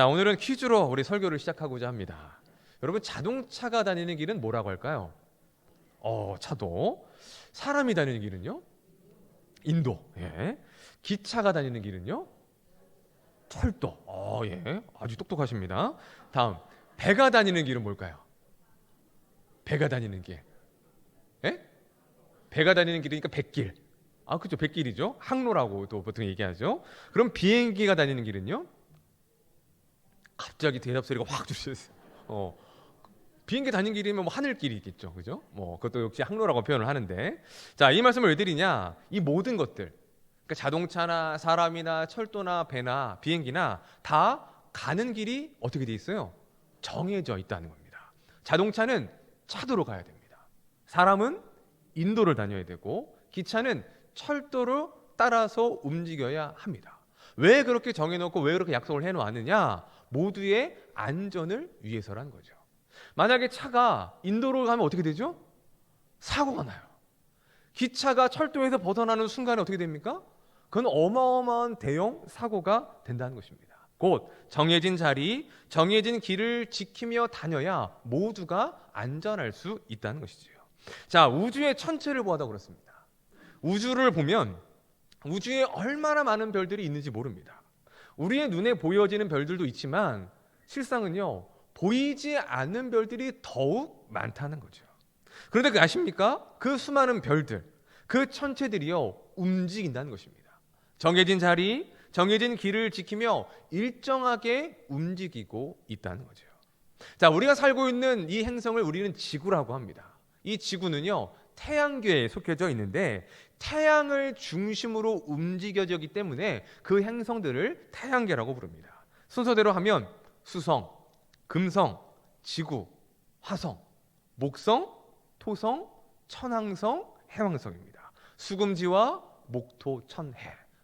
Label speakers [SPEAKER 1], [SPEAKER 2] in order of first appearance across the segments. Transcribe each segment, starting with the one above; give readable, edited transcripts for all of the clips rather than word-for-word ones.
[SPEAKER 1] 자, 오늘은 퀴즈로 우리 설교를 시작하고자 합니다. 여러분, 자동차가 다니는 길은 뭐라고 할까요? 차도. 사람이 다니는 길은요? 인도. 예. 기차가 다니는 길은요? 철도. 예. 아주 똑똑하십니다. 다음, 배가 다니는 길은 뭘까요? 배가 다니는 길. 예? 배가 다니는 길이니까 백길. 그죠. 백길이죠. 항로라고 또 보통 얘기하죠. 그럼 비행기가 다니는 길은요? 갑자기 대답 소리가 확 줄으셨어요. 비행기 다니는 길이면 뭐 하늘길이겠죠, 그죠? 그것도 역시 항로라고 표현을 하는데, 자, 이 말씀을 왜 드리냐? 이 모든 것들, 그러니까 자동차나 사람이나 철도나 배나 비행기나 다 가는 길이 어떻게 돼 있어요? 정해져 있다는 겁니다. 자동차는 차도로 가야 됩니다. 사람은 인도를 다녀야 되고, 기차는 철도를 따라서 움직여야 합니다. 왜 그렇게 정해놓고 왜 그렇게 약속을 해놓았느냐? 모두의 안전을 위해서라는 거죠. 만약에 차가 인도로 가면 어떻게 되죠? 사고가 나요. 기차가 철도에서 벗어나는 순간에 어떻게 됩니까? 그건 어마어마한 대형 사고가 된다는 것입니다. 곧 정해진 자리, 정해진 길을 지키며 다녀야 모두가 안전할 수 있다는 것이죠. 자, 우주의 천체를 보아도 그렇습니다. 우주를 보면 우주에 얼마나 많은 별들이 있는지 모릅니다. 우리의 눈에 보여지는 별들도 있지만 실상은요, 보이지 않는 별들이 더욱 많다는 거죠. 그런데 아십니까? 그 수많은 별들, 그 천체들이요, 움직인다는 것입니다. 정해진 자리, 정해진 길을 지키며 일정하게 움직이고 있다는 거죠. 자, 우리가 살고 있는 이 행성을 우리는 지구라고 합니다. 이 지구는요, 태양계에 속해져 있는데 태양을 중심으로 움직여지기 때문에 그 행성들을 태양계라고 부릅니다. 순서대로 하면 수성, 금성, 지구, 화성, 목성, 토성, 천왕성, 해왕성입니다. 수금지와 목토, 천해.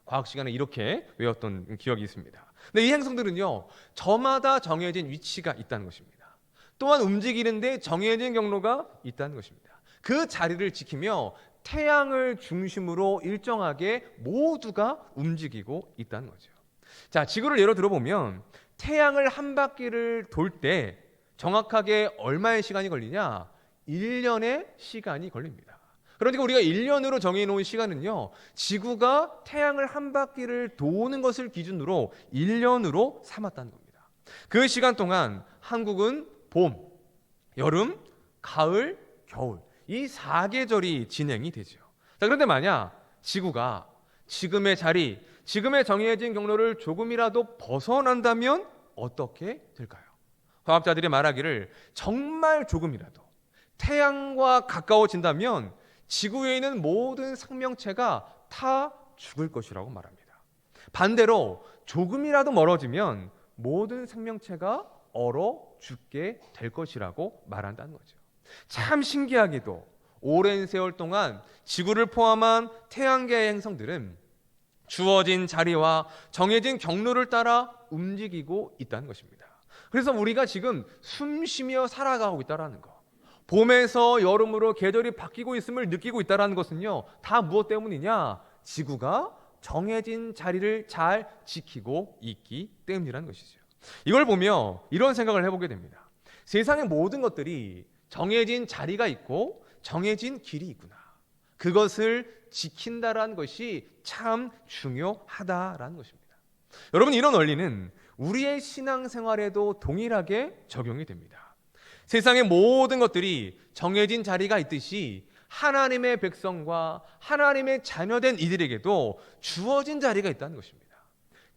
[SPEAKER 1] 과학 시간에 이렇게 외웠던 기억이 있습니다. 근데 이 행성들은요, 저마다 정해진 위치가 있다는 것입니다. 또한 움직이는데 정해진 경로가 있다는 것입니다. 그 자리를 지키며 태양을 중심으로 일정하게 모두가 움직이고 있다는 거죠. 자, 지구를 예로 들어보면 태양을 한 바퀴를 돌 때 정확하게 얼마의 시간이 걸리냐? 1년의 시간이 걸립니다. 그러니까 우리가 1년으로 정해놓은 시간은요, 지구가 태양을 한 바퀴를 도는 것을 기준으로 1년으로 삼았다는 겁니다. 그 시간 동안 한국은 봄, 여름, 가을, 겨울, 이 4계절이 진행이 되죠. 자, 그런데 만약 지구가 지금의 자리, 지금의 정해진 경로를 조금이라도 벗어난다면 어떻게 될까요? 과학자들이 말하기를 정말 조금이라도 태양과 가까워진다면 지구에 있는 모든 생명체가 다 죽을 것이라고 말합니다. 반대로 조금이라도 멀어지면 모든 생명체가 얼어 죽게 될 것이라고 말한다는 거죠. 참 신기하게도 오랜 세월 동안 지구를 포함한 태양계의 행성들은 주어진 자리와 정해진 경로를 따라 움직이고 있다는 것입니다. 그래서 우리가 지금 숨쉬며 살아가고 있다는 거, 봄에서 여름으로 계절이 바뀌고 있음을 느끼고 있다는 것은요, 다 무엇 때문이냐? 지구가 정해진 자리를 잘 지키고 있기 때문이라는 것이죠. 이걸 보며 이런 생각을 해보게 됩니다. 세상의 모든 것들이 정해진 자리가 있고 정해진 길이 있구나. 그것을 지킨다라는 것이 참 중요하다라는 것입니다. 여러분, 이런 원리는 우리의 신앙생활에도 동일하게 적용이 됩니다. 세상의 모든 것들이 정해진 자리가 있듯이 하나님의 백성과 하나님의 자녀된 이들에게도 주어진 자리가 있다는 것입니다.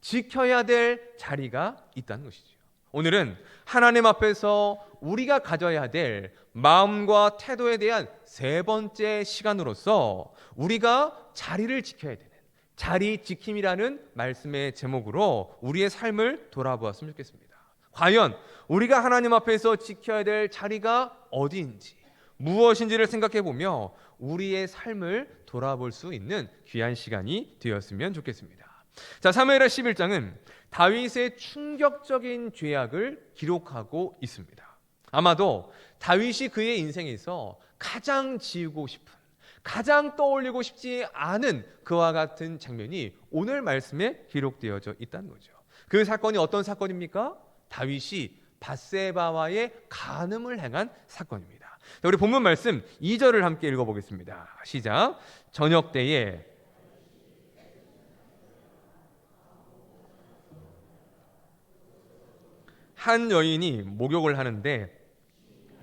[SPEAKER 1] 지켜야 될 자리가 있다는 것이죠. 오늘은 하나님 앞에서 우리가 가져야 될 마음과 태도에 대한 세 번째 시간으로서 우리가 자리를 지켜야 되는 자리 지킴이라는 말씀의 제목으로 우리의 삶을 돌아보았으면 좋겠습니다. 과연 우리가 하나님 앞에서 지켜야 될 자리가 어디인지, 무엇인지를 생각해 보며 우리의 삶을 돌아볼 수 있는 귀한 시간이 되었으면 좋겠습니다. 자, 사무엘하 11장은 다윗의 충격적인 죄악을 기록하고 있습니다. 아마도 다윗이 그의 인생에서 가장 지우고 싶은, 가장 떠올리고 싶지 않은 그와 같은 장면이 오늘 말씀에 기록되어져 있다는 거죠. 그 사건이 어떤 사건입니까? 다윗이 밧세바와의 간음을 행한 사건입니다. 자, 우리 본문 말씀 2절을 함께 읽어보겠습니다. 시작. 저녁 때에 한 여인이 목욕을 하는데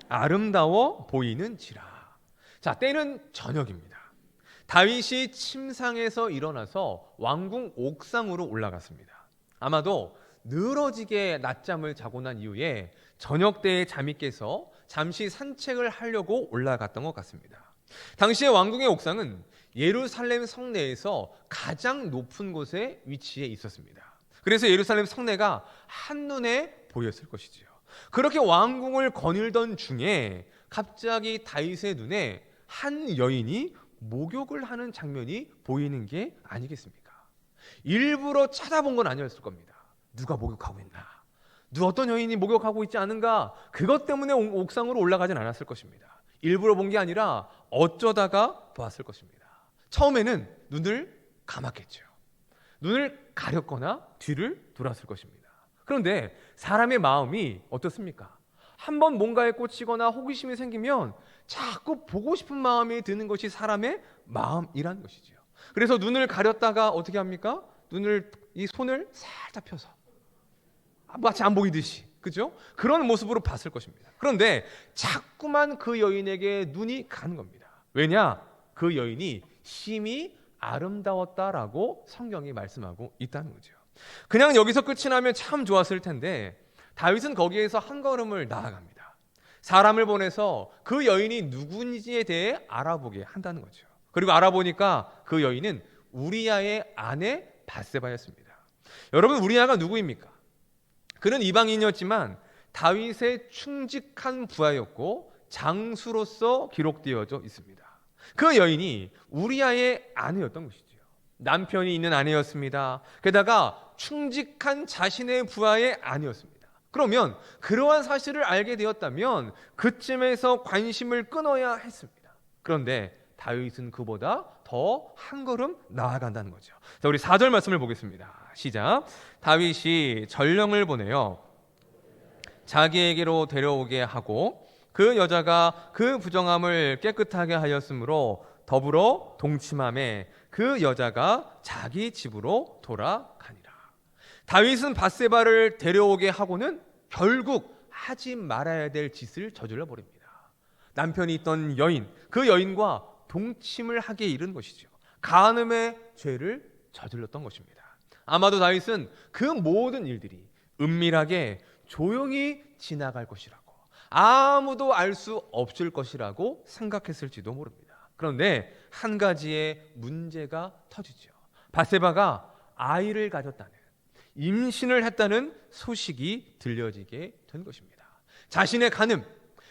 [SPEAKER 1] 아름다워 보이는지라. 자, 때는 저녁입니다. 다윗이 침상에서 일어나서 왕궁 옥상으로 올라갔습니다. 아마도 늘어지게 낮잠을 자고 난 이후에 저녁 때에 잠이 깨서 잠시 산책을 하려고 올라갔던 것 같습니다. 당시의 왕궁의 옥상은 예루살렘 성내에서 가장 높은 곳에 위치해 있었습니다. 그래서 예루살렘 성내가 한눈에 보였을 것이지요. 그렇게 왕궁을 거닐던 중에 갑자기 다윗의 눈에 한 여인이 목욕을 하는 장면이 보이는 게 아니겠습니까? 일부러 찾아본 건 아니었을 겁니다. 누가 목욕하고 있나? 어떤 여인이 목욕하고 있지 않은가? 그것 때문에 옥상으로 올라가진 않았을 것입니다. 일부러 본 게 아니라 어쩌다가 보았을 것입니다. 처음에는 눈을 감았겠죠. 눈을 가렸거나 뒤를 돌았을 것입니다. 그런데 사람의 마음이 어떻습니까? 한번 뭔가에 꽂히거나 호기심이 생기면 자꾸 보고 싶은 마음이 드는 것이 사람의 마음이란 것이죠. 그래서 눈을 가렸다가 어떻게 합니까? 이 손을 살짝 펴서 마치 안 보이듯이, 그죠? 그런 모습으로 봤을 것입니다. 그런데 자꾸만 그 여인에게 눈이 가는 겁니다. 왜냐? 그 여인이 심히 아름다웠다라고 성경이 말씀하고 있다는 거죠. 그냥 여기서 끝이 나면 참 좋았을 텐데 다윗은 거기에서 한 걸음을 나아갑니다. 사람을 보내서 그 여인이 누군지에 대해 알아보게 한다는 거죠. 그리고 알아보니까 그 여인은 우리야의 아내 밧세바였습니다. 여러분, 우리야가 누구입니까? 그는 이방인이었지만 다윗의 충직한 부하였고 장수로서 기록되어져 있습니다. 그 여인이 우리야의 아내였던 것이죠. 남편이 있는 아내였습니다. 게다가 충직한 자신의 부하의 아내였습니다. 그러면 그러한 사실을 알게 되었다면 그쯤에서 관심을 끊어야 했습니다. 그런데 다윗은 그보다 더 한 걸음 나아간다는 거죠. 자, 우리 4절 말씀을 보겠습니다. 시작. 다윗이 전령을 보내어 자기에게로 데려오게 하고 그 여자가 그 부정함을 깨끗하게 하였으므로 더불어 동침함에 그 여자가 자기 집으로 돌아가니라. 다윗은 밧세바를 데려오게 하고는 결국 하지 말아야 될 짓을 저질러 버립니다. 남편이 있던 여인, 그 여인과 동침을 하게 이른 것이죠. 간음의 죄를 저질렀던 것입니다. 아마도 다윗은 그 모든 일들이 은밀하게 조용히 지나갈 것이라고, 아무도 알 수 없을 것이라고 생각했을지도 모릅니다. 그런데 한 가지의 문제가 터지죠. 밧세바가 아이를 가졌다는, 임신을 했다는 소식이 들려지게 된 것입니다. 자신의 간음,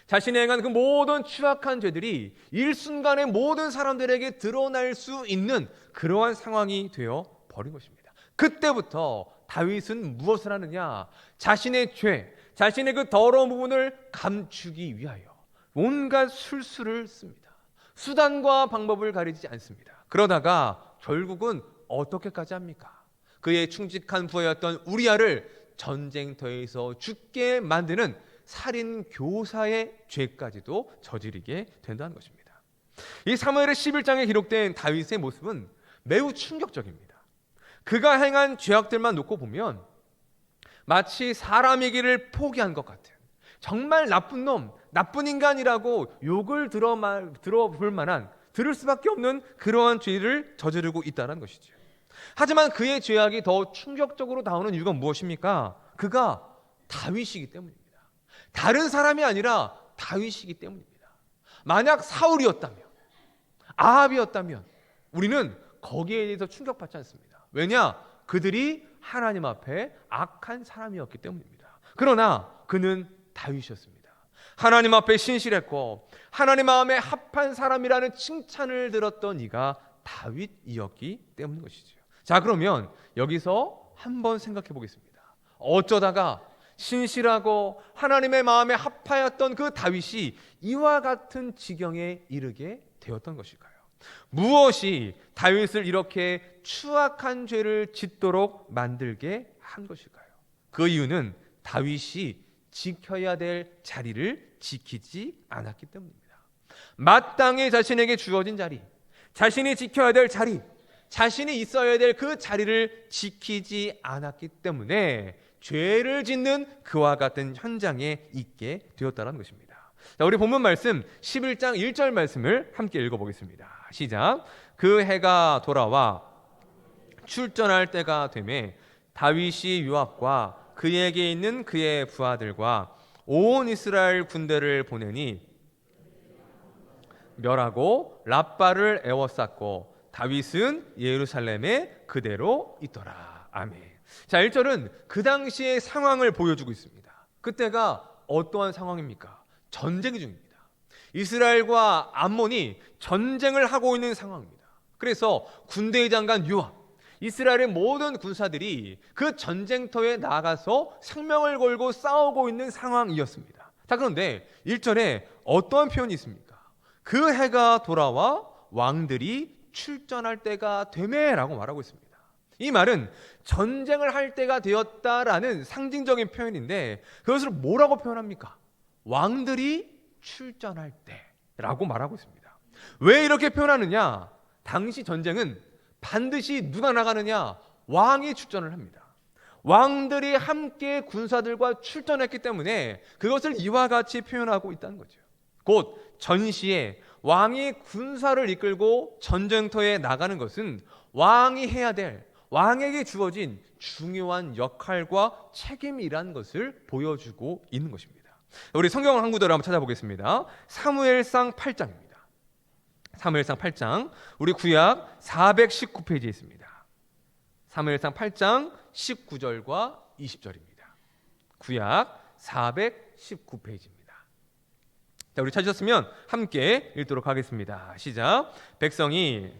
[SPEAKER 1] 자신이 행한 그 모든 추악한 죄들이 일순간에 모든 사람들에게 드러날 수 있는 그러한 상황이 되어 버린 것입니다. 그때부터 다윗은 무엇을 하느냐? 자신의 죄, 자신의 그 더러운 부분을 감추기 위하여 온갖 술수를 씁니다. 수단과 방법을 가리지 않습니다. 그러다가 결국은 어떻게까지 합니까? 그의 충직한 부하였던 우리야를 전쟁터에서 죽게 만드는 살인 교사의 죄까지도 저지르게 된다는 것입니다. 이 사무엘의 11장에 기록된 다윗의 모습은 매우 충격적입니다. 그가 행한 죄악들만 놓고 보면 마치 사람이기를 포기한 것 같은, 정말 나쁜 놈, 나쁜 인간이라고 욕을 들어볼 만한, 들을 수밖에 없는 그러한 죄를 저지르고 있다는 것이죠. 하지만 그의 죄악이 더 충격적으로 나오는 이유가 무엇입니까? 그가 다윗이기 때문입니다. 다른 사람이 아니라 다윗이기 때문입니다. 만약 사울이었다면, 아합이었다면 우리는 거기에 대해서 충격받지 않습니다. 왜냐? 그들이 하나님 앞에 악한 사람이었기 때문입니다. 그러나 그는 다윗이었습니다. 하나님 앞에 신실했고 하나님 마음에 합한 사람이라는 칭찬을 들었던 이가 다윗이었기 때문인 것이죠. 자, 그러면 여기서 한번 생각해 보겠습니다. 어쩌다가 신실하고 하나님의 마음에 합하였던 그 다윗이 이와 같은 지경에 이르게 되었던 것일까요? 무엇이 다윗을 이렇게 추악한 죄를 짓도록 만들게 한 것일까요? 그 이유는 다윗이 지켜야 될 자리를 지키지 않았기 때문입니다. 마땅히 자신에게 주어진 자리, 자신이 지켜야 될 자리, 자신이 있어야 될 그 자리를 지키지 않았기 때문에 죄를 짓는 그와 같은 현장에 있게 되었다는 것입니다. 자, 우리 본문 말씀 11장 1절 말씀을 함께 읽어보겠습니다. 시작. 그 해가 돌아와 출전할 때가 되매 다윗이 요압과 그에게 있는 그의 부하들과 온 이스라엘 군대를 보내니 멸하고 랍바를 에워쌌고 다윗은 예루살렘에 그대로 있더라. 아멘. 자, 1절은 그 당시의 상황을 보여주고 있습니다. 그때가 어떠한 상황입니까? 전쟁 중입니다. 이스라엘과 암몬이 전쟁을 하고 있는 상황입니다. 그래서 군대의 장관 요압, 이스라엘의 모든 군사들이 그 전쟁터에 나가서 생명을 걸고 싸우고 있는 상황이었습니다. 자, 그런데 1절에 어떠한 표현이 있습니까? 그 해가 돌아와 왕들이 출전할 때가 되매라고 말하고 있습니다. 이 말은 전쟁을 할 때가 되었다라는 상징적인 표현인데 그것을 뭐라고 표현합니까? 왕들이 출전할 때라고 말하고 있습니다. 왜 이렇게 표현하느냐? 당시 전쟁은 반드시 누가 나가느냐? 왕이 출전을 합니다. 왕들이 함께 군사들과 출전했기 때문에 그것을 이와 같이 표현하고 있다는 거죠. 곧 전시에 왕이 군사를 이끌고 전쟁터에 나가는 것은 왕이 해야 될, 왕에게 주어진 중요한 역할과 책임이라는 것을 보여주고 있는 것입니다. 우리 성경을 한 구절을 한번 찾아보겠습니다. 사무엘상 8장입니다. 사무엘상 8장, 우리 구약 419페이지에 있습니다. 사무엘상 8장 19절과 20절입니다. 구약 419페이지입니다. 자, 우리 찾으셨으면 함께 읽도록 하겠습니다. 시작. 백성이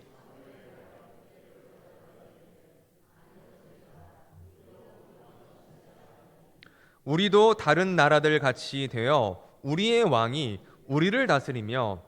[SPEAKER 1] 우리도 다른 나라들 같이 되어 우리의 왕이 우리를 다스리며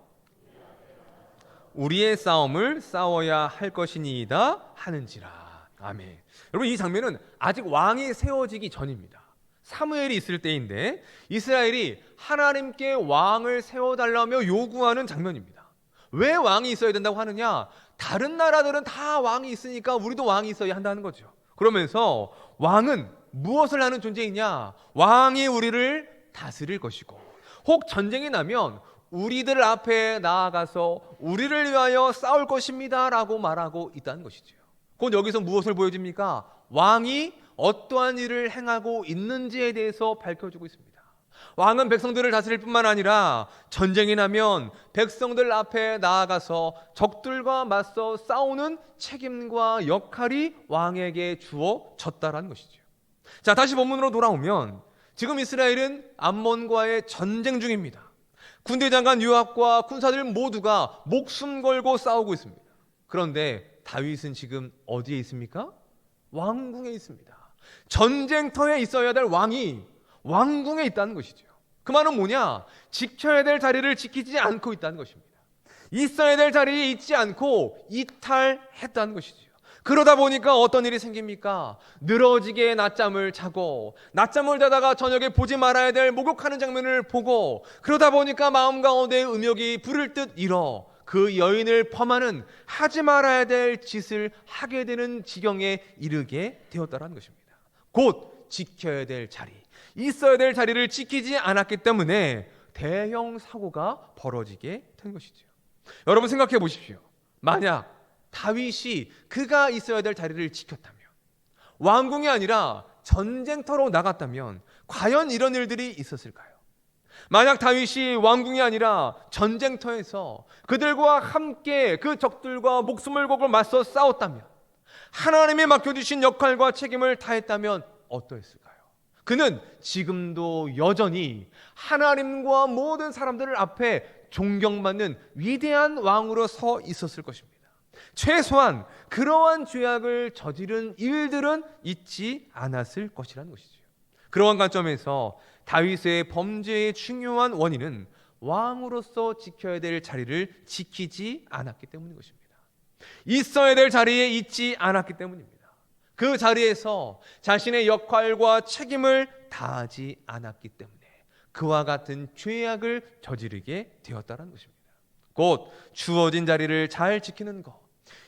[SPEAKER 1] 우리의 싸움을 싸워야 할 것이니이다 하는지라. 아멘. 여러분, 이 장면은 아직 왕이 세워지기 전입니다. 사무엘이 있을 때인데 이스라엘이 하나님께 왕을 세워달라며 요구하는 장면입니다. 왜 왕이 있어야 된다고 하느냐? 다른 나라들은 다 왕이 있으니까 우리도 왕이 있어야 한다는 거죠. 그러면서 왕은 무엇을 하는 존재이냐? 왕이 우리를 다스릴 것이고 혹 전쟁이 나면 우리들 앞에 나아가서 우리를 위하여 싸울 것입니다 라고 말하고 있다는 것이죠. 곧 여기서 무엇을 보여줍니까? 왕이 어떠한 일을 행하고 있는지에 대해서 밝혀주고 있습니다. 왕은 백성들을 다스릴 뿐만 아니라 전쟁이 나면 백성들 앞에 나아가서 적들과 맞서 싸우는 책임과 역할이 왕에게 주어졌다라는 것이죠. 자, 다시 본문으로 돌아오면 지금 이스라엘은 암몬과의 전쟁 중입니다. 군대 장관 요압과 군사들 모두가 목숨 걸고 싸우고 있습니다. 그런데 다윗은 지금 어디에 있습니까? 왕궁에 있습니다. 전쟁터에 있어야 될 왕이 왕궁에 있다는 것이죠. 그 말은 뭐냐? 지켜야 될 자리를 지키지 않고 있다는 것입니다. 있어야 될 자리에 있지 않고 이탈했다는 것이죠. 그러다 보니까 어떤 일이 생깁니까? 늘어지게 낮잠을 자고 낮잠을 자다가 저녁에 보지 말아야 될 목욕하는 장면을 보고 그러다 보니까 마음 가운데 음욕이 부를 듯 일어 그 여인을 범하는 하지 말아야 될 짓을 하게 되는 지경에 이르게 되었다는 것입니다. 곧 지켜야 될 자리, 있어야 될 자리를 지키지 않았기 때문에 대형 사고가 벌어지게 된 것이죠. 여러분 생각해 보십시오. 만약 다윗이 그가 있어야 될 자리를 지켰다면, 왕궁이 아니라 전쟁터로 나갔다면 과연 이런 일들이 있었을까요? 만약 다윗이 왕궁이 아니라 전쟁터에서 그들과 함께 그 적들과 목숨을 걸고 맞서 싸웠다면, 하나님이 맡겨주신 역할과 책임을 다했다면 어떠했을까요? 그는 지금도 여전히 하나님과 모든 사람들을 앞에 존경받는 위대한 왕으로 서 있었을 것입니다. 최소한 그러한 죄악을 저지른 일들은 있지 않았을 것이라는 것이죠. 그러한 관점에서 다윗의 범죄의 중요한 원인은 왕으로서 지켜야 될 자리를 지키지 않았기 때문인 것입니다. 있어야 될 자리에 있지 않았기 때문입니다. 그 자리에서 자신의 역할과 책임을 다하지 않았기 때문에 그와 같은 죄악을 저지르게 되었다는 것입니다. 곧 주어진 자리를 잘 지키는 것,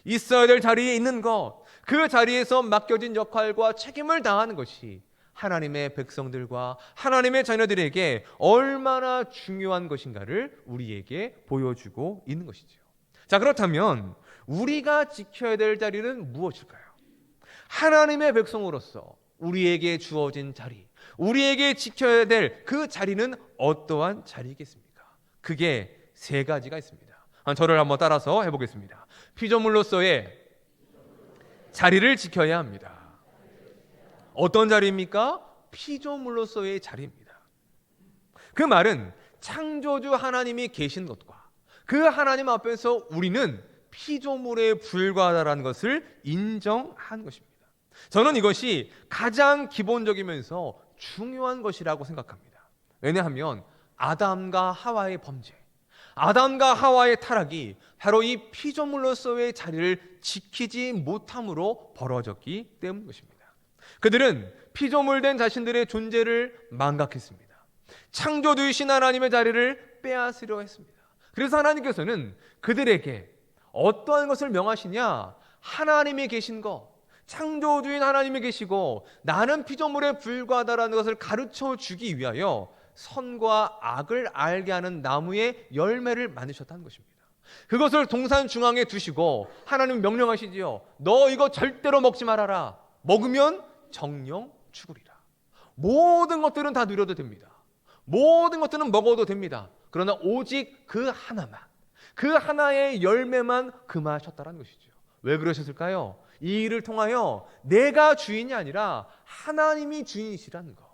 [SPEAKER 1] 있어야 될 자리에 있는 것, 그 자리에서 맡겨진 역할과 책임을 다하는 것이 하나님의 백성들과 하나님의 자녀들에게 얼마나 중요한 것인가를 우리에게 보여주고 있는 것이죠. 자, 그렇다면 우리가 지켜야 될 자리는 무엇일까요? 하나님의 백성으로서 우리에게 주어진 자리, 우리에게 지켜야 될 그 자리는 어떠한 자리이겠습니까? 그게 세 가지가 있습니다. 저를 한번 따라서 해보겠습니다. 피조물로서의 자리를 지켜야 합니다. 어떤 자리입니까? 피조물로서의 자리입니다. 그 말은 창조주 하나님이 계신 것과 그 하나님 앞에서 우리는 피조물에 불과하다는 것을 인정한 것입니다. 저는 이것이 가장 기본적이면서 중요한 것이라고 생각합니다. 왜냐하면 아담과 하와의 범죄, 아담과 하와의 타락이 바로 이 피조물로서의 자리를 지키지 못함으로 벌어졌기 때문인 것입니다. 그들은 피조물된 자신들의 존재를 망각했습니다. 창조주이신 하나님의 자리를 빼앗으려 했습니다. 그래서 하나님께서는 그들에게 어떠한 것을 명하시냐? 하나님이 계신 것, 창조주인 하나님이 계시고 나는 피조물에 불과하다라는 것을 가르쳐 주기 위하여 선과 악을 알게 하는 나무의 열매를 만드셨다는 것입니다. 그것을 동산 중앙에 두시고 하나님 명령하시지요. 너 이거 절대로 먹지 말아라. 먹으면 정령 죽으리라. 모든 것들은 다 누려도 됩니다. 모든 것들은 먹어도 됩니다. 그러나 오직 그 하나만, 그 하나의 열매만 금하셨다는 것이죠. 왜 그러셨을까요? 이 일을 통하여 내가 주인이 아니라 하나님이 주인이시라는 것,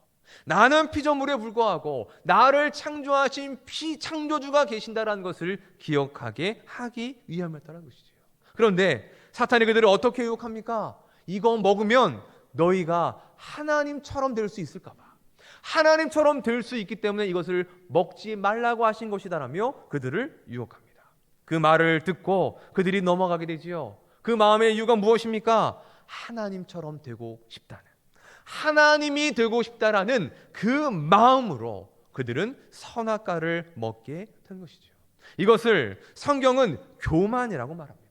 [SPEAKER 1] 나는 피조물에 불과하고 나를 창조하신 피창조주가 계신다는 것을 기억하게 하기 위함이었다는 것이죠. 그런데 사탄이 그들을 어떻게 유혹합니까? 이거 먹으면 너희가 하나님처럼 될 수 있을까 봐, 하나님처럼 될 수 있기 때문에 이것을 먹지 말라고 하신 것이다라며 그들을 유혹합니다. 그 말을 듣고 그들이 넘어가게 되지요. 그 마음의 이유가 무엇입니까? 하나님처럼 되고 싶다는, 하나님이 되고 싶다라는 그 마음으로 그들은 선악과를 먹게 된 것이죠. 이것을 성경은 교만이라고 말합니다.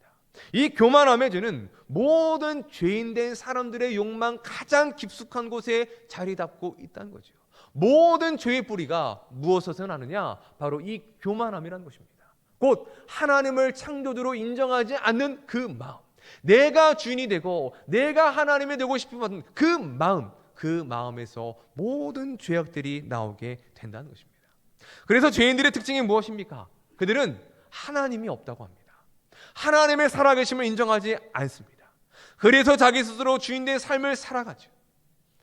[SPEAKER 1] 이 교만함의 죄는 모든 죄인된 사람들의 욕망 가장 깊숙한 곳에 자리 잡고 있다는 거죠. 모든 죄의 뿌리가 무엇에서 나느냐? 바로 이 교만함이라는 것입니다. 곧 하나님을 창조주로 인정하지 않는 그 마음, 내가 주인이 되고 내가 하나님이 되고 싶은 그 마음, 그 마음에서 모든 죄악들이 나오게 된다는 것입니다. 그래서 죄인들의 특징이 무엇입니까? 그들은 하나님이 없다고 합니다. 하나님의 살아계심을 인정하지 않습니다. 그래서 자기 스스로 주인된 삶을 살아가죠.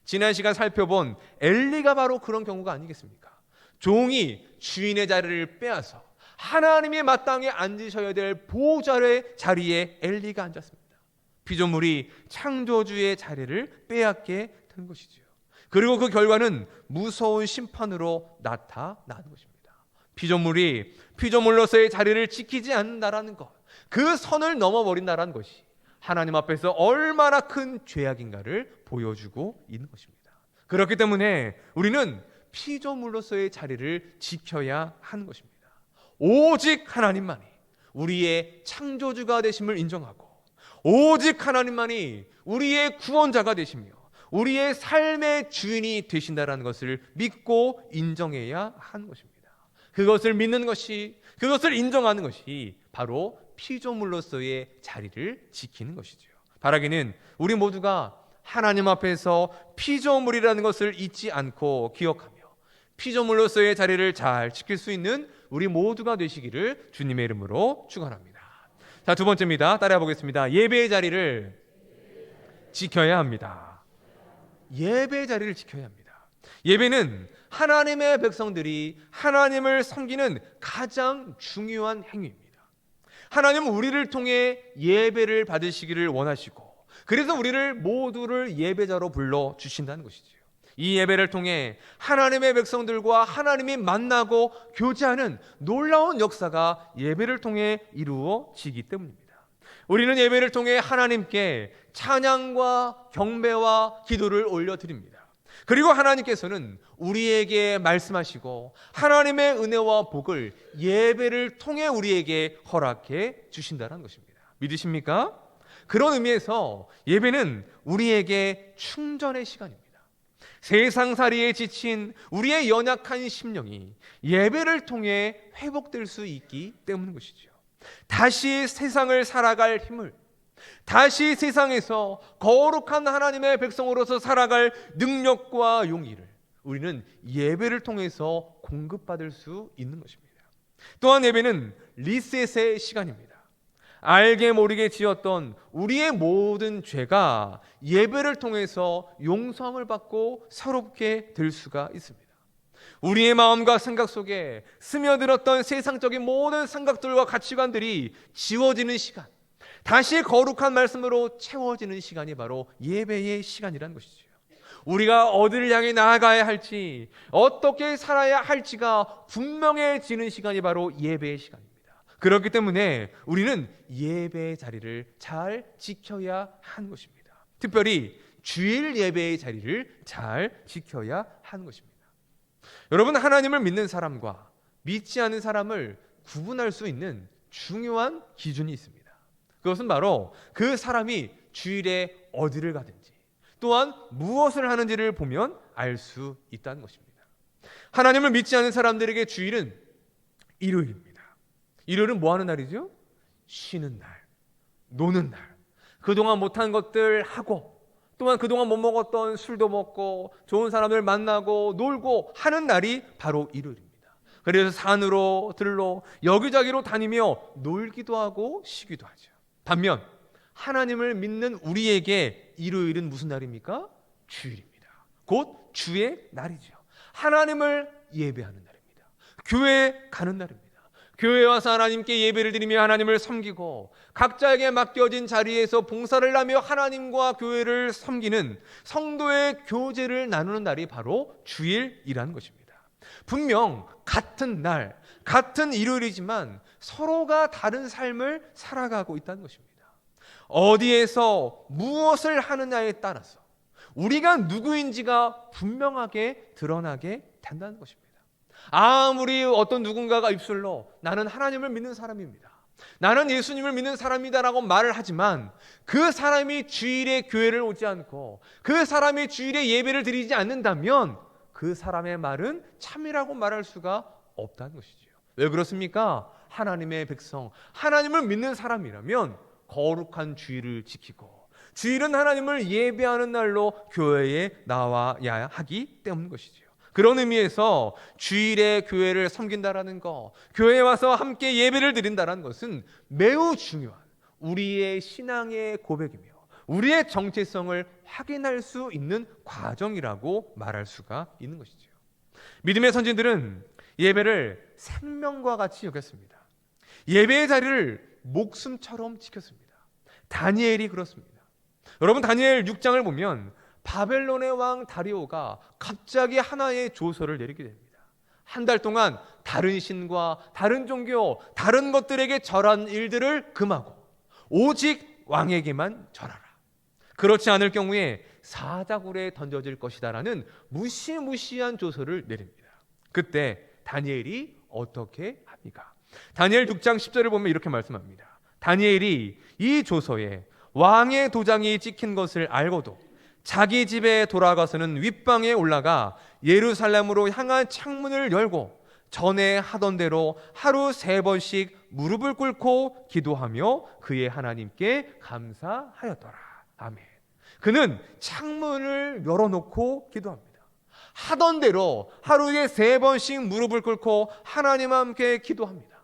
[SPEAKER 1] 지난 시간 살펴본 엘리가 바로 그런 경우가 아니겠습니까? 종이 주인의 자리를 빼앗아 하나님이 마땅히 앉으셔야 될 보호자의 자리에 엘리가 앉았습니다. 피조물이 창조주의 자리를 빼앗게 된 것이죠. 그리고 그 결과는 무서운 심판으로 나타나는 것입니다. 피조물이 피조물로서의 자리를 지키지 않는다라는 것, 그 선을 넘어버린다라는 것이 하나님 앞에서 얼마나 큰 죄악인가를 보여주고 있는 것입니다. 그렇기 때문에 우리는 피조물로서의 자리를 지켜야 하는 것입니다. 오직 하나님만이 우리의 창조주가 되심을 인정하고, 오직 하나님만이 우리의 구원자가 되시며 우리의 삶의 주인이 되신다라는 것을 믿고 인정해야 하는 것입니다. 그것을 믿는 것이, 그것을 인정하는 것이 바로 피조물로서의 자리를 지키는 것이죠. 바라기는 우리 모두가 하나님 앞에서 피조물이라는 것을 잊지 않고 기억하며 피조물로서의 자리를 잘 지킬 수 있는 우리 모두가 되시기를 주님의 이름으로 축원합니다. 자, 두 번째입니다. 따라해 보겠습니다. 예배의 자리를 지켜야 합니다. 예배의 자리를 지켜야 합니다. 예배는 하나님의 백성들이 하나님을 섬기는 가장 중요한 행위입니다. 하나님은 우리를 통해 예배를 받으시기를 원하시고, 그래서 우리를 모두를 예배자로 불러 주신다는 것이죠. 이 예배를 통해 하나님의 백성들과 하나님이 만나고 교제하는 놀라운 역사가 예배를 통해 이루어지기 때문입니다. 우리는 예배를 통해 하나님께 찬양과 경배와 기도를 올려드립니다. 그리고 하나님께서는 우리에게 말씀하시고 하나님의 은혜와 복을 예배를 통해 우리에게 허락해 주신다는 것입니다. 믿으십니까? 그런 의미에서 예배는 우리에게 충전의 시간입니다. 세상살이에 지친 우리의 연약한 심령이 예배를 통해 회복될 수 있기 때문인 것이죠. 다시 세상을 살아갈 힘을, 다시 세상에서 거룩한 하나님의 백성으로서 살아갈 능력과 용기를 우리는 예배를 통해서 공급받을 수 있는 것입니다. 또한 예배는 리셋의 시간입니다. 알게 모르게 지었던 우리의 모든 죄가 예배를 통해서 용서함을 받고 새롭게 될 수가 있습니다. 우리의 마음과 생각 속에 스며들었던 세상적인 모든 생각들과 가치관들이 지워지는 시간, 다시 거룩한 말씀으로 채워지는 시간이 바로 예배의 시간이라는 것이죠. 우리가 어디를 향해 나아가야 할지, 어떻게 살아야 할지가 분명해지는 시간이 바로 예배의 시간입니다. 그렇기 때문에 우리는 예배의 자리를 잘 지켜야 하는 것입니다. 특별히 주일 예배의 자리를 잘 지켜야 하는 것입니다. 여러분, 하나님을 믿는 사람과 믿지 않는 사람을 구분할 수 있는 중요한 기준이 있습니다. 그것은 바로 그 사람이 주일에 어디를 가든지 또한 무엇을 하는지를 보면 알 수 있다는 것입니다. 하나님을 믿지 않는 사람들에게 주일은 일요일입니다. 일요일은 뭐 하는 날이죠? 쉬는 날, 노는 날. 그동안 못한 것들 하고 또한 그동안 못 먹었던 술도 먹고 좋은 사람들 만나고 놀고 하는 날이 바로 일요일입니다. 그래서 산으로 들로 여기저기로 다니며 놀기도 하고 쉬기도 하죠. 반면 하나님을 믿는 우리에게 일요일은 무슨 날입니까? 주일입니다. 곧 주의 날이죠. 하나님을 예배하는 날입니다. 교회에 가는 날입니다. 교회에 와서 하나님께 예배를 드리며 하나님을 섬기고 각자에게 맡겨진 자리에서 봉사를 하며 하나님과 교회를 섬기는 성도의 교제를 나누는 날이 바로 주일이라는 것입니다. 분명 같은 날, 같은 일요일이지만 서로가 다른 삶을 살아가고 있다는 것입니다. 어디에서 무엇을 하느냐에 따라서 우리가 누구인지가 분명하게 드러나게 된다는 것입니다. 아무리 어떤 누군가가 입술로 나는 하나님을 믿는 사람입니다, 나는 예수님을 믿는 사람이다라고 말을 하지만 그 사람이 주일에 교회를 오지 않고 그 사람이 주일에 예배를 드리지 않는다면 그 사람의 말은 참이라고 말할 수가 없다는 것이죠. 왜 그렇습니까? 하나님의 백성, 하나님을 믿는 사람이라면 거룩한 주일을 지키고 주일은 하나님을 예배하는 날로 교회에 나와야 하기 때문인 것이죠. 그런 의미에서 주일에 교회를 섬긴다라는 것, 교회에 와서 함께 예배를 드린다라는 것은 매우 중요한 우리의 신앙의 고백이며 우리의 정체성을 확인할 수 있는 과정이라고 말할 수가 있는 것이죠. 믿음의 선진들은 예배를 생명과 같이 여겼습니다. 예배의 자리를 목숨처럼 지켰습니다. 다니엘이 그렇습니다. 여러분, 다니엘 6장을 보면 바벨론의 왕 다리오가 갑자기 하나의 조서를 내리게 됩니다. 한 달 동안 다른 신과 다른 종교, 다른 것들에게 절한 일들을 금하고 오직 왕에게만 절하라. 그렇지 않을 경우에 사자굴에 던져질 것이다라는 무시무시한 조서를 내립니다. 그때 다니엘이 어떻게 합니까? 다니엘 6장 10절을 보면 이렇게 말씀합니다. 다니엘이 이 조서에 왕의 도장이 찍힌 것을 알고도 자기 집에 돌아가서는 윗방에 올라가 예루살렘으로 향한 창문을 열고 전에 하던 대로 하루 3번씩 무릎을 꿇고 기도하며 그의 하나님께 감사하였더라. 아멘. 그는 창문을 열어놓고 기도합니다. 하던 대로 하루에 3번씩 무릎을 꿇고 하나님과 함께 기도합니다.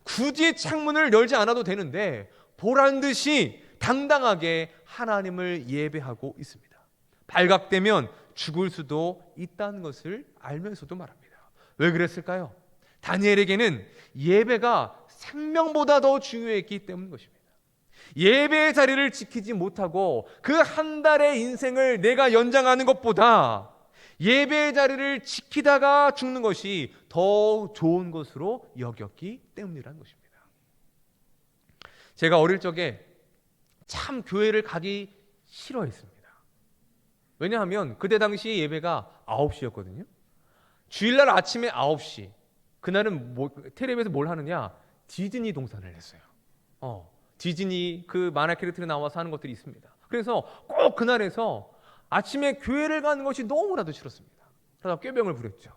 [SPEAKER 1] 굳이 창문을 열지 않아도 되는데 보란 듯이 당당하게 하나님을 예배하고 있습니다. 발각되면 죽을 수도 있다는 것을 알면서도 말합니다. 왜 그랬을까요? 다니엘에게는 예배가 생명보다 더 중요했기 때문인 것입니다. 예배의 자리를 지키지 못하고 그 한 달의 인생을 내가 연장하는 것보다 예배의 자리를 지키다가 죽는 것이 더 좋은 것으로 여겼기 때문이라는 것입니다. 제가 어릴 적에 참 교회를 가기 싫어했습니다. 왜냐하면 그때 당시 예배가 9시였거든요. 주일날 아침에 9시. 그날은 텔레비에서 뭘 하느냐? 디즈니 동산을 했어요. 디즈니 그 만화 캐릭터에 나와서 하는 것들이 있습니다. 그래서 꼭 그날에서 아침에 교회를 가는 것이 너무나도 싫었습니다. 그러다 꾀병을 부렸죠.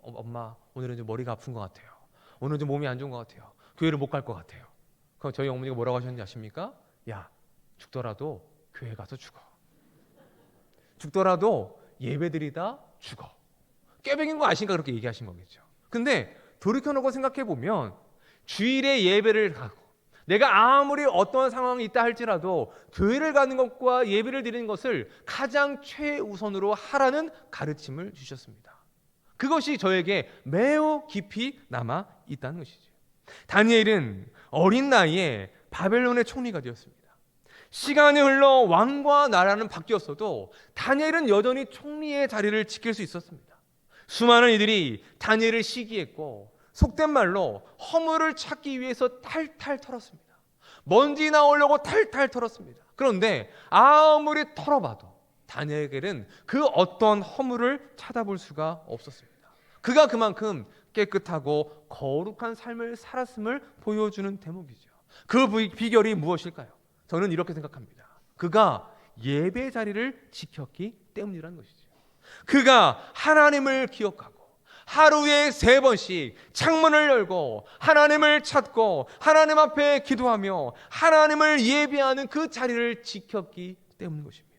[SPEAKER 1] 엄마 오늘은 좀 머리가 아픈 것 같아요. 오늘은 좀 몸이 안 좋은 것 같아요. 교회를 못 갈 것 같아요. 그럼 저희 어머니가 뭐라고 하셨는지 아십니까? 야, 죽더라도 교회 가서 죽어. 죽더라도 예배드리다 죽어. 꾀병인 거 아시니까 그렇게 얘기하신 거겠죠. 근데 돌이켜놓고 생각해보면 주일에 예배를 가고 내가 아무리 어떤 상황이 있다 할지라도 교회를 가는 것과 예배를 드리는 것을 가장 최우선으로 하라는 가르침을 주셨습니다. 그것이 저에게 매우 깊이 남아 있다는 것이죠. 다니엘은 어린 나이에 바벨론의 총리가 되었습니다. 시간이 흘러 왕과 나라는 바뀌었어도 다니엘은 여전히 총리의 자리를 지킬 수 있었습니다. 수많은 이들이 다니엘을 시기했고 속된 말로 허물을 찾기 위해서 탈탈 털었습니다. 먼지 나오려고 탈탈 털었습니다. 그런데 아무리 털어봐도 다니엘에게는 그 어떤 허물을 찾아볼 수가 없었습니다. 그가 그만큼 깨끗하고 거룩한 삶을 살았음을 보여주는 대목이죠. 그 비결이 무엇일까요? 저는 이렇게 생각합니다. 그가 예배 자리를 지켰기 때문이라는 것이죠. 그가 하나님을 기억하고 하루에 3번씩 창문을 열고 하나님을 찾고 하나님 앞에 기도하며 하나님을 예배하는 그 자리를 지켰기 때문인 것입니다.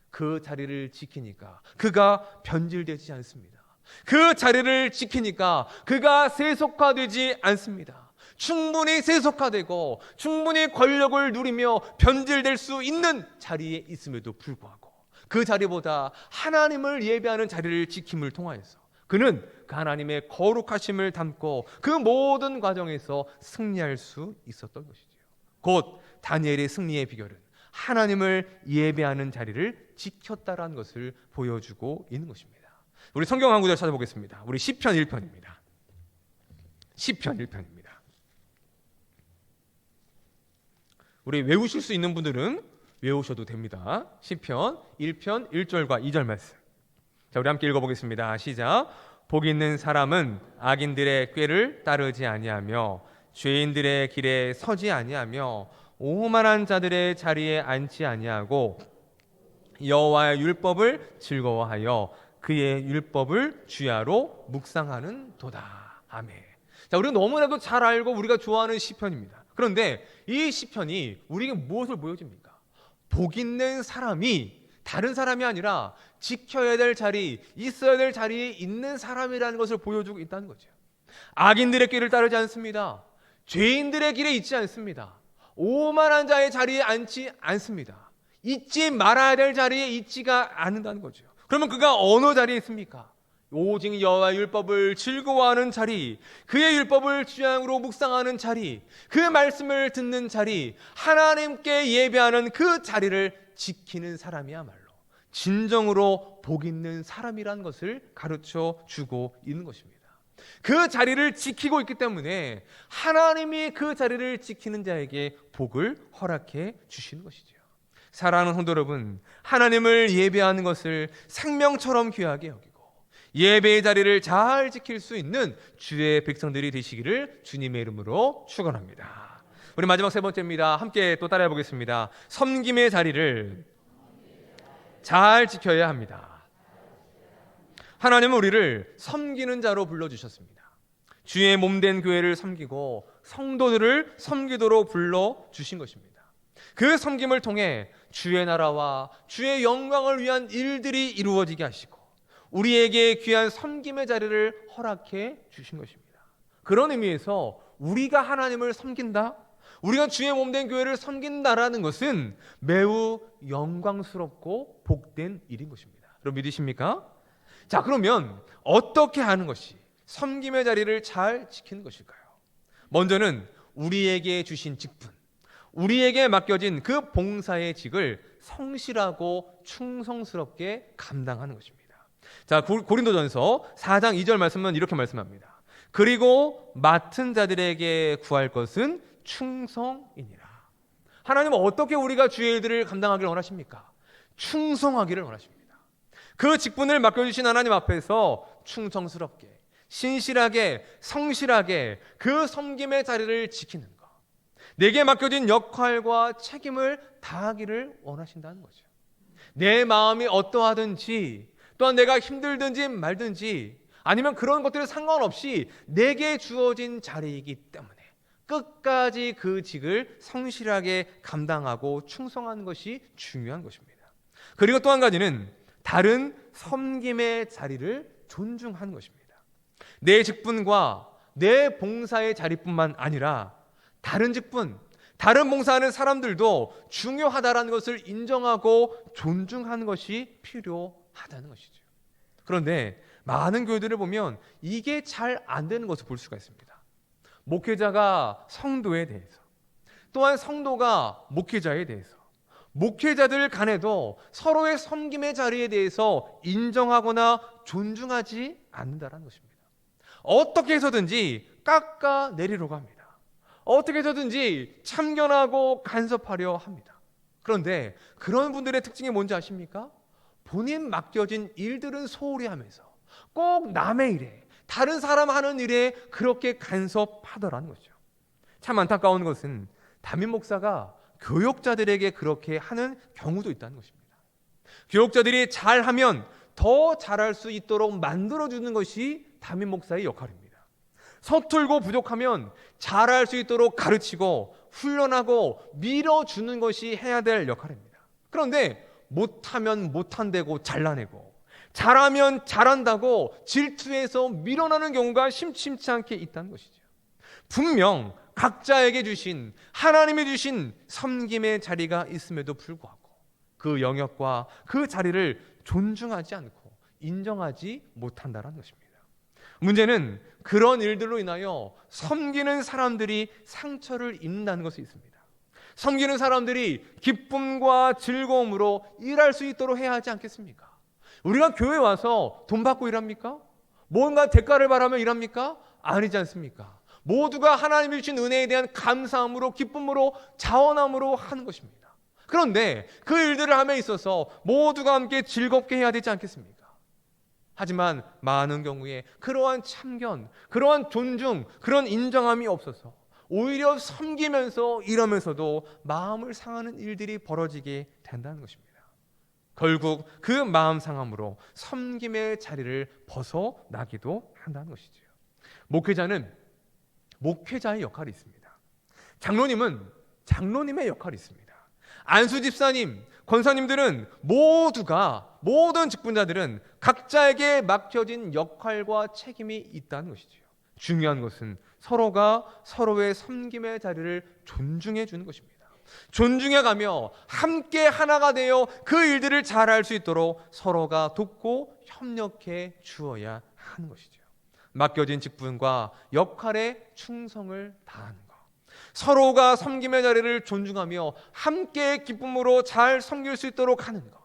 [SPEAKER 1] 그 자리를 지키니까 그가 변질되지 않습니다. 그 자리를 지키니까 그가 세속화되지 않습니다. 충분히 세속화되고 충분히 권력을 누리며 변질될 수 있는 자리에 있음에도 불구하고 그 자리보다 하나님을 예배하는 자리를 지킴을 통하여서 그는 그 하나님의 거룩하심을 담고 그 모든 과정에서 승리할 수 있었던 것이죠. 곧 다니엘의 승리의 비결은 하나님을 예배하는 자리를 지켰다라는 것을 보여주고 있는 것입니다. 우리 성경 한 구절 찾아보겠습니다. 우리 시편 1편입니다. 시편 1편입니다. 우리 외우실 수 있는 분들은 외우셔도 됩니다. 시편 1편 1절과 2절 말씀. 자, 우리 함께 읽어보겠습니다. 시작. 복 있는 사람은 악인들의 꾀를 따르지 아니하며 죄인들의 길에 서지 아니하며 오만한 자들의 자리에 앉지 아니하고 여호와의 율법을 즐거워하여 그의 율법을 주야로 묵상하는 도다. 아멘. 자, 우리가 너무나도 잘 알고 우리가 좋아하는 시편입니다. 그런데 이 시편이 우리에게 무엇을 보여줍니까? 복 있는 사람이 다른 사람이 아니라 지켜야 될 자리, 있어야 될 자리에 있는 사람이라는 것을 보여주고 있다는 거죠. 악인들의 길을 따르지 않습니다. 죄인들의 길에 있지 않습니다. 오만한 자의 자리에 앉지 않습니다. 있지 말아야 될 자리에 있지가 않는다는 거죠. 그러면 그가 어느 자리에 있습니까? 오직 여호와의 율법을 즐거워하는 자리, 그의 율법을 주양으로 묵상하는 자리, 그 말씀을 듣는 자리, 하나님께 예배하는 그 자리를 지키는 사람이야말로 진정으로 복 있는 사람이라는 것을 가르쳐 주고 있는 것입니다. 그 자리를 지키고 있기 때문에 하나님이 그 자리를 지키는 자에게 복을 허락해 주시는 것이죠. 사랑하는 성도 여러분, 하나님을 예배하는 것을 생명처럼 귀하게 여기고 예배의 자리를 잘 지킬 수 있는 주의 백성들이 되시기를 주님의 이름으로 축원합니다. 우리 마지막 3번째입니다. 함께 또 따라해 보겠습니다. 섬김의 자리를 잘 지켜야 합니다. 하나님은 우리를 섬기는 자로 불러주셨습니다. 주의 몸된 교회를 섬기고 성도들을 섬기도록 불러주신 것입니다. 그 섬김을 통해 주의 나라와 주의 영광을 위한 일들이 이루어지게 하시고 우리에게 귀한 섬김의 자리를 허락해 주신 것입니다. 그런 의미에서 우리가 하나님을 섬긴다, 우리가 주의 몸된 교회를 섬긴다라는 것은 매우 영광스럽고 복된 일인 것입니다. 여러분 믿으십니까? 자, 그러면 어떻게 하는 것이 섬김의 자리를 잘 지키는 것일까요? 먼저는 우리에게 주신 직분, 우리에게 맡겨진 그 봉사의 직을 성실하고 충성스럽게 감당하는 것입니다. 자, 고린도전서 4장 2절 말씀은 이렇게 말씀합니다. 그리고 맡은 자들에게 구할 것은 충성이니라. 하나님은 어떻게 우리가 주의 일들을 감당하기를 원하십니까? 충성하기를 원하십니다. 그 직분을 맡겨주신 하나님 앞에서 충성스럽게, 신실하게, 성실하게 그 섬김의 자리를 지키는 것, 내게 맡겨진 역할과 책임을 다하기를 원하신다는 거죠. 내 마음이 어떠하든지, 또한 내가 힘들든지 말든지, 아니면 그런 것들은 상관없이 내게 주어진 자리이기 때문에 끝까지 그 직을 성실하게 감당하고 충성하는 것이 중요한 것입니다. 그리고 또 한 가지는 다른 섬김의 자리를 존중하는 것입니다. 내 직분과 내 봉사의 자리뿐만 아니라 다른 직분, 다른 봉사하는 사람들도 중요하다라는 것을 인정하고 존중하는 것이 필요하다는 것이죠. 그런데 많은 교회들을 보면 이게 잘 안 되는 것을 볼 수가 있습니다. 목회자가 성도에 대해서, 또한 성도가 목회자에 대해서, 목회자들 간에도 서로의 섬김의 자리에 대해서 인정하거나 존중하지 않는다는 것입니다. 어떻게 해서든지 깎아내리려고 합니다. 어떻게 해서든지 참견하고 간섭하려 합니다. 그런데 그런 분들의 특징이 뭔지 아십니까? 본인 맡겨진 일들은 소홀히 하면서 꼭 남의 일에, 다른 사람 하는 일에 그렇게 간섭하더라는 거죠. 참 안타까운 것은 담임 목사가 교역자들에게 그렇게 하는 경우도 있다는 것입니다. 교역자들이 잘하면 더 잘할 수 있도록 만들어주는 것이 담임 목사의 역할입니다. 서툴고 부족하면 잘할 수 있도록 가르치고 훈련하고 밀어주는 것이 해야 될 역할입니다. 그런데 못하면 못한다고 잘라내고, 잘하면 잘한다고 질투해서 밀어나는 경우가 심심치 않게 있다는 것이죠. 분명 각자에게 주신, 하나님이 주신 섬김의 자리가 있음에도 불구하고 그 영역과 그 자리를 존중하지 않고 인정하지 못한다는 것입니다. 문제는 그런 일들로 인하여 섬기는 사람들이 상처를 입는다는 것이 있습니다. 섬기는 사람들이 기쁨과 즐거움으로 일할 수 있도록 해야 하지 않겠습니까? 우리가 교회 와서 돈 받고 일합니까? 뭔가 대가를 바라며 일합니까? 아니지 않습니까? 모두가 하나님이 주신 은혜에 대한 감사함으로, 기쁨으로, 자원함으로 하는 것입니다. 그런데 그 일들을 함에 있어서 모두가 함께 즐겁게 해야 되지 않겠습니까? 하지만 많은 경우에 그러한 참견, 그러한 존중, 그런 인정함이 없어서 오히려 섬기면서 일하면서도 마음을 상하는 일들이 벌어지게 된다는 것입니다. 결국 그 마음 상함으로 섬김의 자리를 벗어나기도 한다는 것이죠. 목회자는 목회자의 역할이 있습니다. 장로님은 장로님의 역할이 있습니다. 안수 집사님, 권사님들은 모든 직분자들은 각자에게 맡겨진 역할과 책임이 있다는 것이죠. 중요한 것은 서로가 서로의 섬김의 자리를 존중해 주는 것입니다. 존중해 가며 함께 하나가 되어 그 일들을 잘할 수 있도록 서로가 돕고 협력해 주어야 하는 것이죠. 맡겨진 직분과 역할에 충성을 다하는 것, 서로가 섬김의 자리를 존중하며 함께 기쁨으로 잘 섬길 수 있도록 하는 것,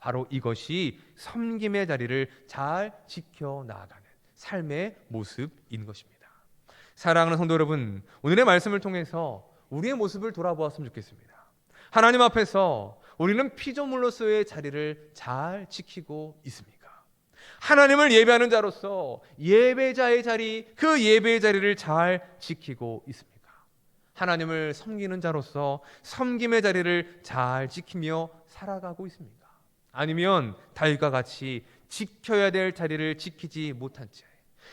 [SPEAKER 1] 바로 이것이 섬김의 자리를 잘 지켜나가는 삶의 모습인 것입니다. 사랑하는 성도 여러분, 오늘의 말씀을 통해서 우리의 모습을 돌아보았으면 좋겠습니다. 하나님 앞에서 우리는 피조물로서의 자리를 잘 지키고 있습니까? 하나님을 예배하는 자로서 예배자의 자리, 그 예배의 자리를 잘 지키고 있습니까? 하나님을 섬기는 자로서 섬김의 자리를 잘 지키며 살아가고 있습니까? 아니면 다윗과 같이 지켜야 될 자리를 지키지 못한 채,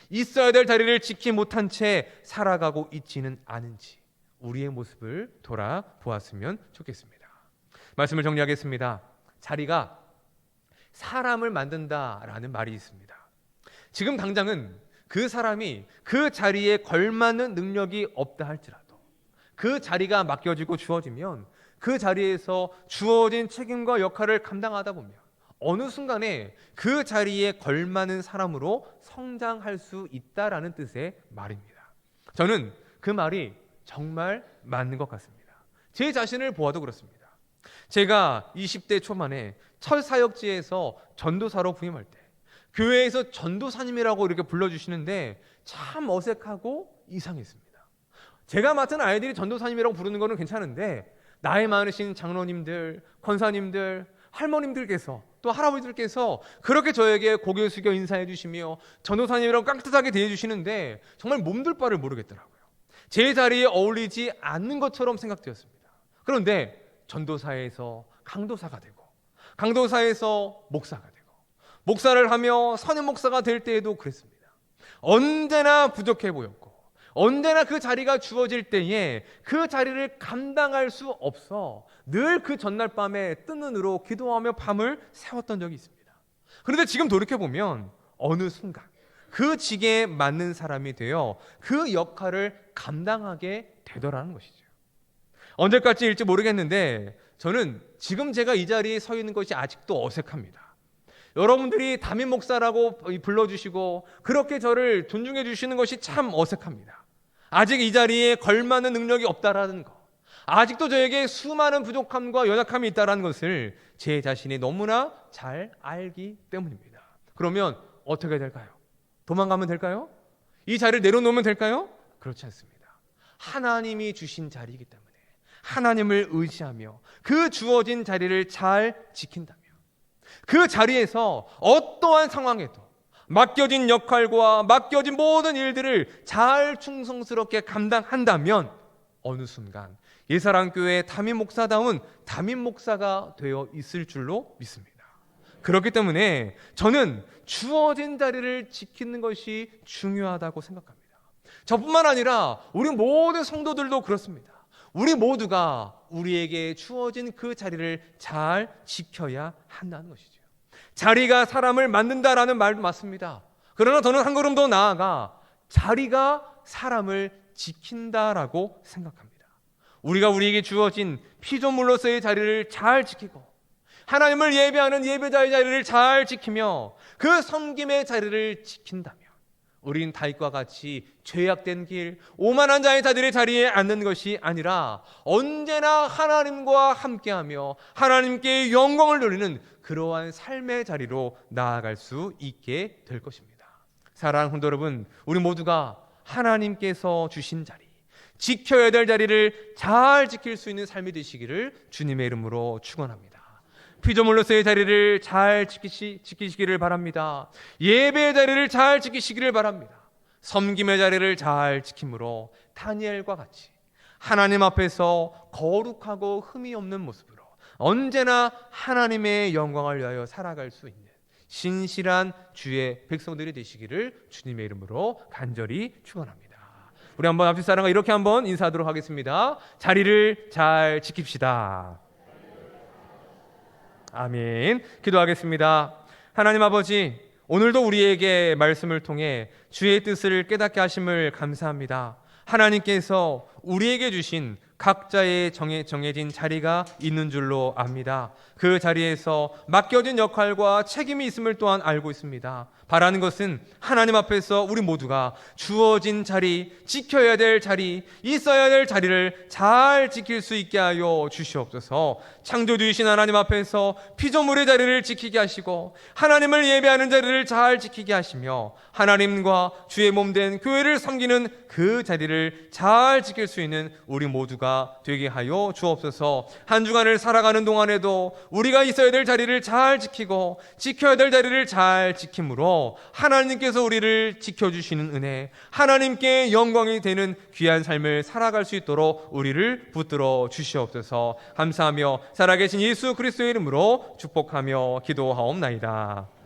[SPEAKER 1] 있어야 될 자리를 지키지 못한 채 살아가고 있지는 않은지 우리의 모습을 돌아보았으면 좋겠습니다. 말씀을 정리하겠습니다. 자리가 사람을 만든다라는 말이 있습니다. 지금 당장은 그 사람이 그 자리에 걸맞는 능력이 없다 할지라도 그 자리가 맡겨지고 주어지면 그 자리에서 주어진 책임과 역할을 감당하다 보면 어느 순간에 그 자리에 걸맞는 사람으로 성장할 수 있다라는 뜻의 말입니다. 저는 그 말이 정말 맞는 것 같습니다. 제 자신을 보아도 그렇습니다. 제가 20대 초반에 첫 사역지에서 전도사로 부임할 때 교회에서 전도사님이라고 이렇게 불러주시는데 참 어색하고 이상했습니다. 제가 맡은 아이들이 전도사님이라고 부르는 거는 괜찮은데 나이 많으신 장로님들, 권사님들, 할머님들께서 또 할아버지들께서 그렇게 저에게 고개 숙여 인사해 주시며 전도사님이라고 깍듯하게 대해 주시는데 정말 몸둘 바를 모르겠더라고요. 제 자리에 어울리지 않는 것처럼 생각되었습니다. 그런데 전도사에서 강도사가 되고 강도사에서 목사가 되고 목사를 하며 선임 목사가 될 때에도 그랬습니다. 언제나 부족해 보였고 언제나 그 자리가 주어질 때에 그 자리를 감당할 수 없어 늘 그 전날 밤에 뜬 눈으로 기도하며 밤을 새웠던 적이 있습니다. 그런데 지금 돌이켜보면 어느 순간 그 직에 맞는 사람이 되어 그 역할을 감당하게 되더라는 것이죠. 언제까지일지 모르겠는데 저는 지금 제가 이 자리에 서 있는 것이 아직도 어색합니다. 여러분들이 담임 목사라고 불러주시고 그렇게 저를 존중해 주시는 것이 참 어색합니다. 아직 이 자리에 걸맞는 능력이 없다라는 것, 아직도 저에게 수많은 부족함과 연약함이 있다는 것을 제 자신이 너무나 잘 알기 때문입니다. 그러면 어떻게 될까요? 도망가면 될까요? 이 자리를 내려놓으면 될까요? 그렇지 않습니다. 하나님이 주신 자리이기 때문에 하나님을 의지하며 그 주어진 자리를 잘 지킨다면 그 자리에서 어떠한 상황에도 맡겨진 역할과 맡겨진 모든 일들을 잘 충성스럽게 감당한다면 어느 순간 예사랑교회 담임 목사다운 담임 목사가 되어 있을 줄로 믿습니다. 그렇기 때문에 저는 주어진 자리를 지키는 것이 중요하다고 생각합니다. 저뿐만 아니라 우리 모든 성도들도 그렇습니다. 우리 모두가 우리에게 주어진 그 자리를 잘 지켜야 한다는 것이죠. 자리가 사람을 만든다라는 말도 맞습니다. 그러나 저는 한 걸음 더 나아가 자리가 사람을 지킨다라고 생각합니다. 우리가 우리에게 주어진 피조물로서의 자리를 잘 지키고 하나님을 예배하는 예배자의 자리를 잘 지키며 그 섬김의 자리를 지킨다면 우린 다윗과 같이 죄악된 길, 오만한 자의 자리에 앉는 것이 아니라 언제나 하나님과 함께하며 하나님께 영광을 돌리는 그러한 삶의 자리로 나아갈 수 있게 될 것입니다. 사랑하는 성도 여러분, 우리 모두가 하나님께서 주신 자리, 지켜야 될 자리를 잘 지킬 수 있는 삶이 되시기를 주님의 이름으로 축원합니다. 피조물로서의 자리를 잘 지키시기를 바랍니다. 예배의 자리를 잘 지키시기를 바랍니다. 섬김의 자리를 잘 지킴으로 다니엘과 같이 하나님 앞에서 거룩하고 흠이 없는 모습으로 언제나 하나님의 영광을 위하여 살아갈 수 있는 신실한 주의 백성들이 되시기를 주님의 이름으로 간절히 축원합니다. 우리 한번 앞집 사람과 이렇게 한번 인사하도록 하겠습니다. 자리를 잘 지킵시다. 아멘. 기도하겠습니다. 하나님 아버지, 오늘도 우리에게 말씀을 통해 주의 뜻을 깨닫게 하심을 감사합니다. 하나님께서 우리에게 주신 각자의 정해진 자리가 있는 줄로 압니다. 그 자리에서 맡겨진 역할과 책임이 있음을 또한 알고 있습니다. 바라는 것은 하나님 앞에서 우리 모두가 주어진 자리, 지켜야 될 자리, 있어야 될 자리를 잘 지킬 수 있게 하여 주시옵소서. 창조주이신 하나님 앞에서 피조물의 자리를 지키게 하시고 하나님을 예배하는 자리를 잘 지키게 하시며 하나님과 주의 몸된 교회를 섬기는 그 자리를 잘 지킬 수 있는 우리 모두가 되게 하여 주옵소서. 한 주간을 살아가는 동안에도 우리가 있어야 될 자리를 잘 지키고 지켜야 될 자리를 잘 지킴으로 하나님께서 우리를 지켜주시는 은혜, 하나님께 영광이 되는 귀한 삶을 살아갈 수 있도록 우리를 붙들어 주시옵소서. 감사하며 살아계신 예수 그리스도의 이름으로 축복하며 기도하옵나이다.